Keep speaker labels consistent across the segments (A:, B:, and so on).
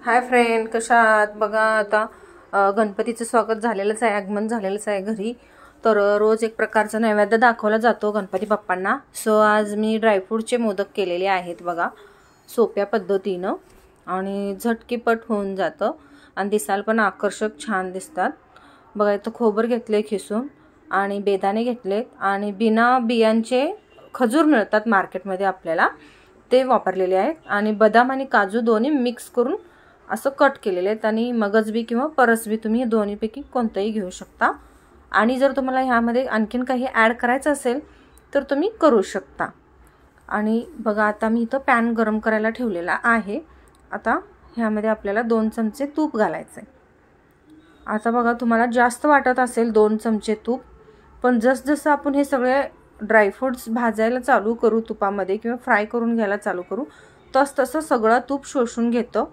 A: Hi friend, कशा आहात? बघा आता गणपतीचं स्वागत झालेलंच आहे, आगमन झालेलंच आहे घरी. तर रोज एक प्रकारचा नैवेद्य दाखवला जातो गणपती बाप्पांना. सो आज मी ड्रायफ्रूटचे मोदक केलेले आहेत बघा, सोप्या पद्धतीनं आणि झटकीपट होऊन जातं आणि दिसायला पण आकर्षक छान दिसतात. बघा इथं खोबर घेतले खिसून आणि बेदाणे घेतलेत आणि बिना बियांचे खजूर मिळतात मार्केटमध्ये आपल्याला, ते वापरलेले आहेत आणि बदाम आणि काजू दोन्ही मिक्स करून असं कट केलेले आहेत आणि मगजबी किंवा परसबी तुम्ही दोन्हीपैकी कोणतंही घेऊ शकता. आणि जर तुम्हाला ह्यामध्ये आणखीन काही ॲड करायचं असेल तर तुम्ही करू शकता. आणि बघा आता मी इथं पॅन गरम करायला ठेवलेला आहे. आता ह्यामध्ये आपल्याला 2 चमचे तूप घालायचं आहे. आता बघा तुम्हाला जास्त वाटत असेल 2 चमचे तूप, पण जसजसं आपण हे सगळे ड्रायफ्रूट्स भाजायला चालू करू तुपामध्ये किंवा फ्राय करून घ्यायला चालू करू तसं सगळं तूप शोषून घेतं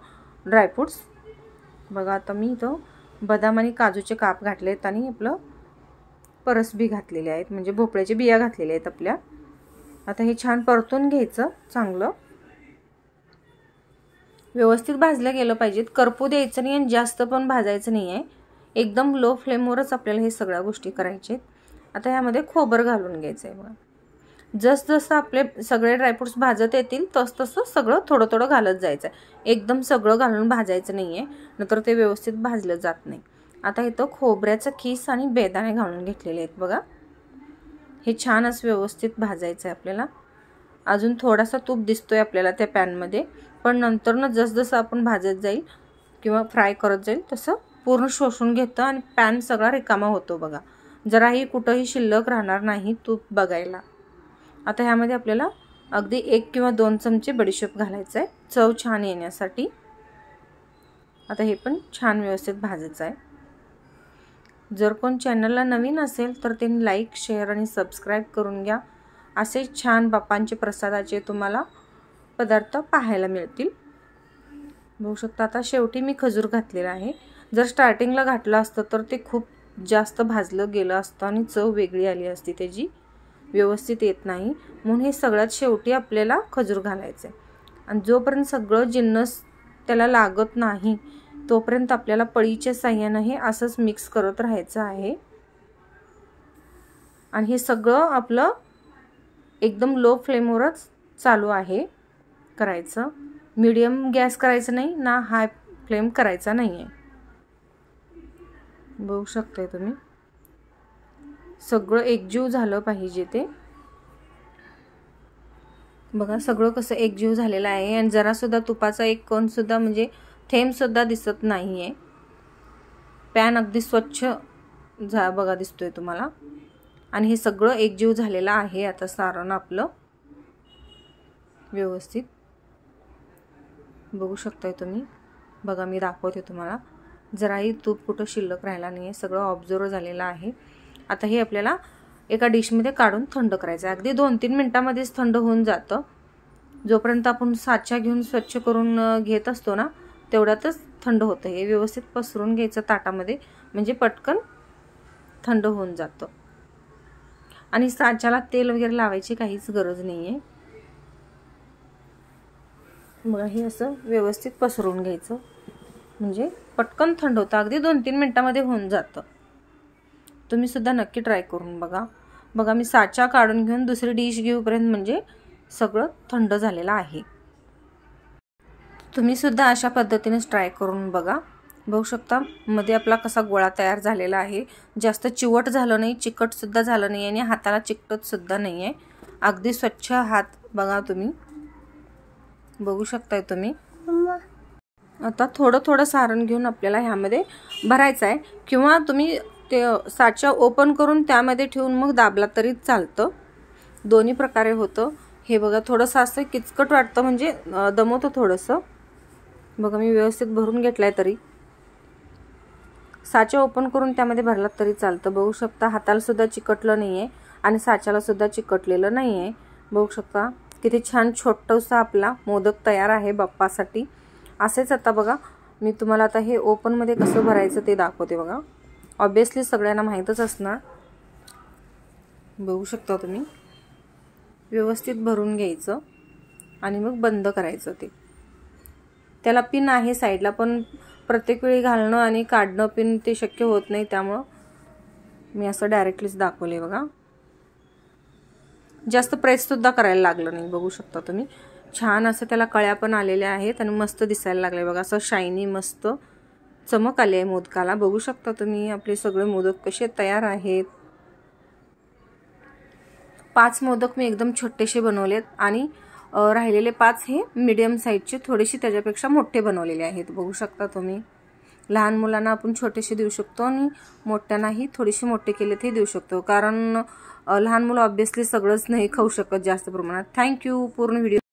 A: ड्रायफ्रूट्स. बघा आता मी इथं बदाम आणि काजूचे काप घातले आहेत आणि आपलं परसबी घातलेले आहेत, म्हणजे भोपळ्याचे बिया घातलेले आहेत आपल्या. आता हे छान परतून घ्यायचं, चांगलं व्यवस्थित भाजलं गेलं पाहिजेत. करपू द्यायचं नाही आणि जास्त पण भाजायचं नाही आहे. एकदम लो फ्लेमवरच आपल्याला हे सगळ्या गोष्टी करायच्या आहेत. आता ह्यामध्ये खोबर घालून घ्यायचं आहे बघा. जसं आपले सगळे ड्रायफ्रूट्स भाजत येतील तसं सगळं थोडं थोडं घालत जायचं आहे. एकदम सगळं घालून भाजायचं नाही आहे, नंतर ते व्यवस्थित भाजलं जात नाही. आता इथं खोबऱ्याचं खीस आणि बेदाणे घालून घेतलेले आहेत बघा. हे छान असं व्यवस्थित भाजायचं आहे आपल्याला. अजून थोडासा तूप दिसतोय आपल्याला त्या पॅनमध्ये, पण नंतरनं जसं आपण भाजत जाईल किंवा फ्राय करत जाईल तसं पूर्ण शोषून घेतं आणि पॅन सगळा रिकामा होतो बघा. जराही कुठंही शिल्लक राहणार नाही तूप बघायला. आता ह्यामध्ये आपल्याला अगदी 1 किंवा 2 चमचे बडीशेप घालायचं आहे, चव छान येण्यासाठी. आता हे पण छान व्यवस्थित भाजायचं आहे. जर कोण चॅनलला नवीन असेल तर त्यांनी लाईक, शेअर आणि सबस्क्राईब करून घ्या. असे छान बाप्पांचे प्रसादाचे तुम्हाला पदार्थ पाहायला मिळतील. बघू शकता आता शेवटी मी खजूर घातलेला आहे. जर स्टार्टिंगला घातलं असतं तर ते खूप जास्त भाजलं गेलं असतं आणि चव वेगळी आली असती, त्याची व्यवस्थित येत नाही. म्हणून हे सगळ्यात शेवटी आपल्याला खजूर घालायचं आहे. आणि जोपर्यंत सगळं जिन्नस त्याला लागत नाही तोपर्यंत आपल्याला पळीच्या साह्यानं हे असंच मिक्स करत राहायचं आहे. आणि हे सगळं आपलं एकदम लो फ्लेमवरच चालू आहे करायचं. मीडियम गॅस करायचं नाही ना हाय फ्लेम करायचा नाही आहे. बघू शकताय तुम्ही सगळं एकजीव झालं पाहिजे ते. बघा सगळं कसं एकजीव झालेलं आहे आणि जरासुद्धा तुपाचा एक कणसुद्धा म्हणजे थेंबसुद्धा दिसत नाही आहे. पॅन अगदी स्वच्छ बघा दिसतोय तुम्हाला. आणि हे सगळं एकजीव झालेलं आहे. आता सारण आपलं व्यवस्थित बघू शकताय तुम्ही. बघा मी दाखवते तुम्हाला, जराही तूप कुठं शिल्लक राहिला नाही आहे, सगळं ऑब्झर्व झालेलं आहे. आता हे आपल्याला एका डिशमध्ये काढून थंड करायचं आहे. अगदी 2-3 मिनटामध्येच थंड होऊन जातं. जोपर्यंत आपण साचा घेऊन स्वच्छ करून घेत असतो ना तेवढ्यातच थंड होतं. हे व्यवस्थित पसरून घ्यायचं ताटामध्ये, म्हणजे पटकन थंड होऊन जातं. आणि साच्याला तेल वगैरे लावायची काहीच गरज नाही आहे. मग हे असं व्यवस्थित पसरून घ्यायचं, म्हणजे पटकन थंड होतं. अगदी 2-3 मिनटामध्ये होऊन जातं. तुम्ही सुद्धा नक्की ट्राय करून बघा. बघा मी साचा काढून घेऊन दुसरी डिश घेऊपर्यंत म्हणजे सगळं थंड झालेलं आहे. तुम्ही सुद्धा अशा पद्धतीनेच ट्राय करून बघा. बघू शकता मध्ये आपला कसा गोळा तयार झालेला आहे. जास्त चिवट झालं नाही, चिकटसुद्धा झालं नाही आणि हाताला चिकटतसुद्धा नाही आहे. अगदी स्वच्छ हात बघा तुम्ही, बघू शकताय तुम्ही. आता थोडं सारण घेऊन आपल्याला ह्यामध्ये भरायचं आहे, किंवा तुम्ही ते साचा ओपन करून त्यामध्ये ठेवून मग दाबला तरी चालतं. दोन्ही प्रकारे होतं. हे बघा थोडंसं असं किचकट वाटतं, म्हणजे दमवतं थोडंसं. बघा मी व्यवस्थित भरून घेतलाय. तरी साचा ओपन करून त्यामध्ये भरलात तरी चालतं. बघू शकता हाताला सुद्धा चिकटलं नाही आहे आणि साच्याला सुद्धा चिकटलेलं नाही आहे. बघू शकता किती छान छोटासा आपला मोदक तयार आहे बाप्पासाठी. असेच आता बघा मी तुम्हाला आता हे ओपनमध्ये कसं भरायचं ते दाखवते बघा. ऑब्वियसली सगळ्यांना माहीतच असणार. बघू शकता तुम्ही व्यवस्थित भरून घ्यायचं आणि मग बंद करायचं ते. त्याला पिन आहे साईडला, पण प्रत्येक वेळी घालणं आणि काढणं पिन ते शक्य होत नाही, त्यामुळं मी असं डायरेक्टलीच दाखवले बघा. जास्त प्रेस सुद्धा करायला लागलं नाही. बघू शकता तुम्ही, छान असं त्याला कळ्या पण आलेल्या आहेत आणि मस्त दिसायला लागले बघा. असं शायनी मस्त चमक आली आहे मोदकाला. बघू शकता तुम्ही आपले सगळे मोदक कसे तयार आहेत. 5 मोदक मी एकदम छोटेसे बनवलेत आणि राहिलेले 5 हे मीडियम साईजचे, थोडेसे त्याच्यापेक्षा मोठे बनवलेले आहेत. बघू शकता तुम्ही. लहान मुलांना आपण छोटेसे देऊ शकतो आणि मोठ्यांनाही थोडेसे मोठे केले ते देऊ शकतो, कारण लहान मुलं ऑब्विसली सगळंच नाही खाऊ शकत जास्त प्रमाणात. थँक्यू. पूर्ण व्हिडिओ